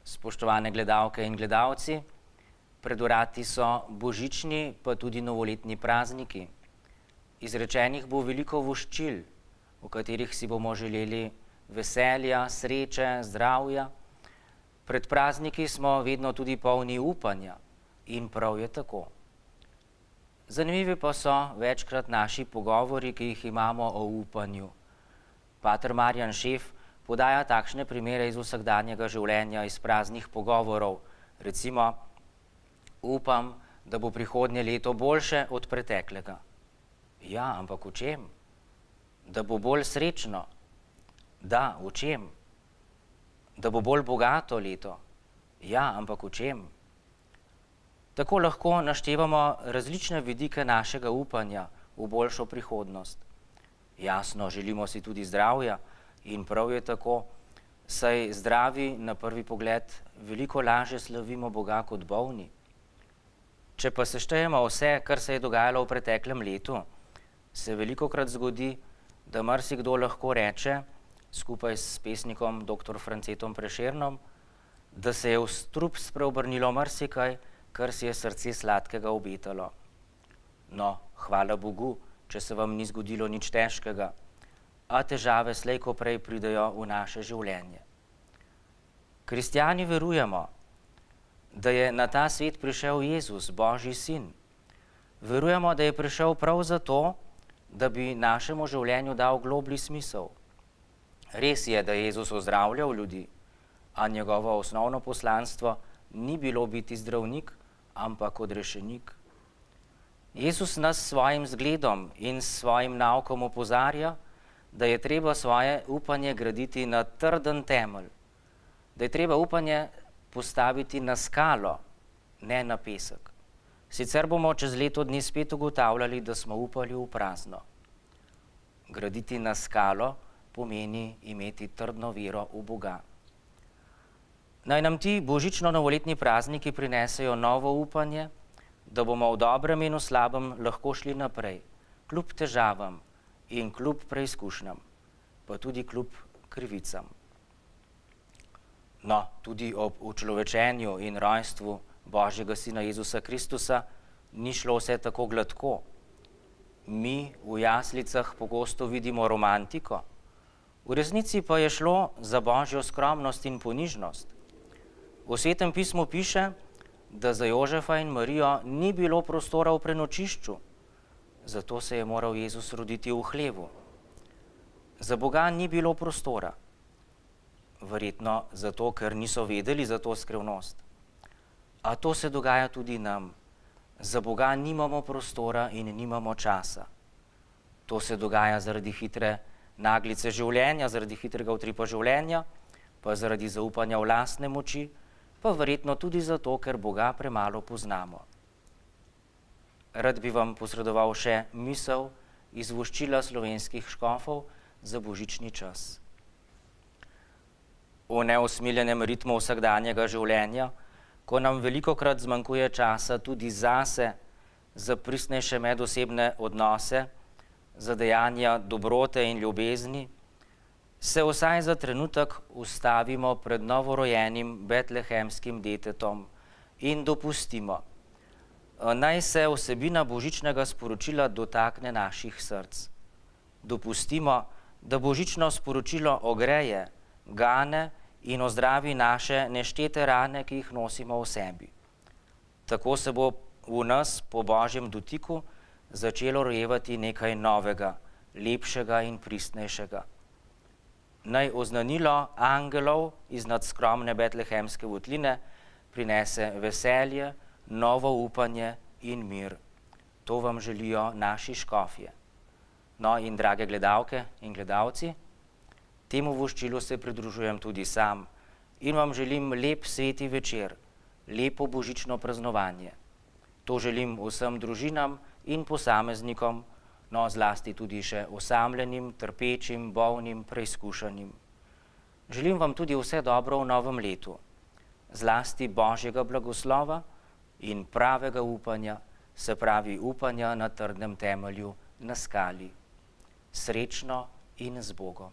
Spoštovane gledalke in gledalci, pred vrati so božični pa tudi novoletni prazniki. Izrečenih bo veliko voščil, v katerih si bomo želeli veselja, sreče, zdravja. Pred prazniki smo vedno tudi polni upanja in prav je tako. Zanimivi pa so večkrat naši pogovori, ki jih imamo o upanju. Pater Marjan Šef podaja takšne primere iz vsakdanjega življenja, iz praznih pogovorov. Recimo, upam, da bo prihodnje leto boljše od preteklega. Ja, ampak v čem? Da bo bolj srečno. Da, v čem? Da bo bolj bogato leto. Ja, ampak v čem? Tako lahko naštevamo različne vidike našega upanja v boljšo prihodnost. Jasno, želimo si tudi zdravja in prav je tako, saj zdravi na prvi pogled veliko lažje slavimo Boga kot bolni. Če pa seštejemo vse, kar se je dogajalo v preteklem letu, se velikokrat zgodi, da marsikdo lahko reče, skupaj s pesnikom dr. Francetom Prešernom, da se je v strup spreobrnilo marsikaj, kar si je srce sladkega obetalo. No, hvala Bogu, če se vam ni zgodilo nič težkega, a težave slej ko prej pridejo v naše življenje. Kristjani verujemo, da je na ta svet prišel Jezus, Božji sin. Verujemo, da je prišel prav zato, da bi našemu življenju dal globlji smisel. Res je, da je Jezus ozdravljal ljudi, a njegovo osnovno poslanstvo ni bilo biti zdravnik, ampak odrešenik. Jezus nas s svojim zgledom in s svojim naukom opozarja, da je treba svoje upanje graditi na trden temelj, da je treba upanje postaviti na skalo, ne na pesek. Sicer bomo čez leto dni spet ugotavljali, da smo upali v prazno. Graditi na skalo pomeni imeti trdno vero v Boga. Naj nam ti božično-novoletni prazniki prinesejo novo upanje, da bomo v dobrem in v slabem lahko šli naprej, kljub težavam in kljub preizkušnjam, pa tudi kljub krivicam. No, tudi ob učlovečenju in rojstvu Božjega sina Jezusa Kristusa ni šlo vse tako gladko. Mi v jaslicah pogosto vidimo romantiko, v resnici pa je šlo za Božjo skromnost in ponižnost. V Svetem pismu piše, da za Jožefa in Marijo ni bilo prostora v prenočišču, zato se je moral Jezus roditi v hlevu. Za Boga ni bilo prostora, verjetno zato, ker niso vedeli za to skrivnost. A to se dogaja tudi nam. Za Boga nimamo prostora in nimamo časa. To se dogaja zaradi hitre naglice življenja, zaradi hitrega utripa življenja, pa zaradi zaupanja v lastne moči, pa verjetno tudi zato, ker Boga premalo poznamo. Rad bi vam posredoval še misel iz voščila slovenskih škofov za božični čas. V neusmiljenem ritmu vsakdanjega življenja, ko nam velikokrat zmanjkuje časa tudi zase, za pristnejše medosebne odnose, za dejanja dobrote in ljubezni, se vsaj za trenutek ustavimo pred novorojenim betlehemskim detetom in dopustimo, naj se vsebina božičnega sporočila dotakne naših src. Dopustimo, da božično sporočilo ogreje, gane in ozdravi naše neštete rane, ki jih nosimo v sebi. Tako se bo v nas po Božjem dotiku začelo rojevati nekaj novega, lepšega in pristnejšega. Naj oznanilo angelov iz nadskromne betlehemske votline prinese veselje, novo upanje in mir. To vam želijo naši škofje. No in drage gledalke in gledalci, temu voščilu se pridružujem tudi sam in vam želim lep sveti večer, lepo božično praznovanje. To želim vsem družinam in posameznikom, no zlasti tudi še osamljenim, trpečim, bolnim, preizkušanim. Želim vam tudi vse dobro v novem letu, zlasti Božjega blagoslova in pravega upanja, se pravi upanja na trdnem temelju, na skali. Srečno in z Bogom.